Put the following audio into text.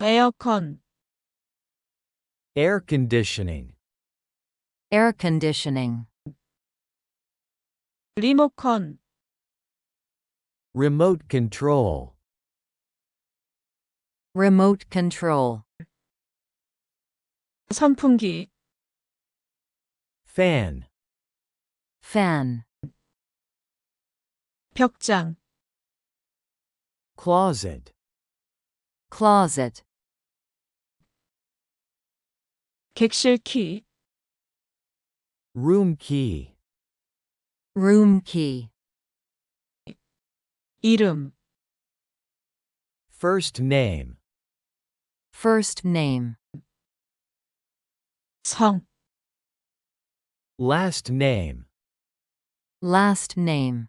에어컨, air conditioning, air conditioning, 리모컨, remote control, remote control, 선풍기, fan, fan, 벽장, closet, closet, 객실 키, room key, room key, 이름, first name, first name, 성, last name, last name,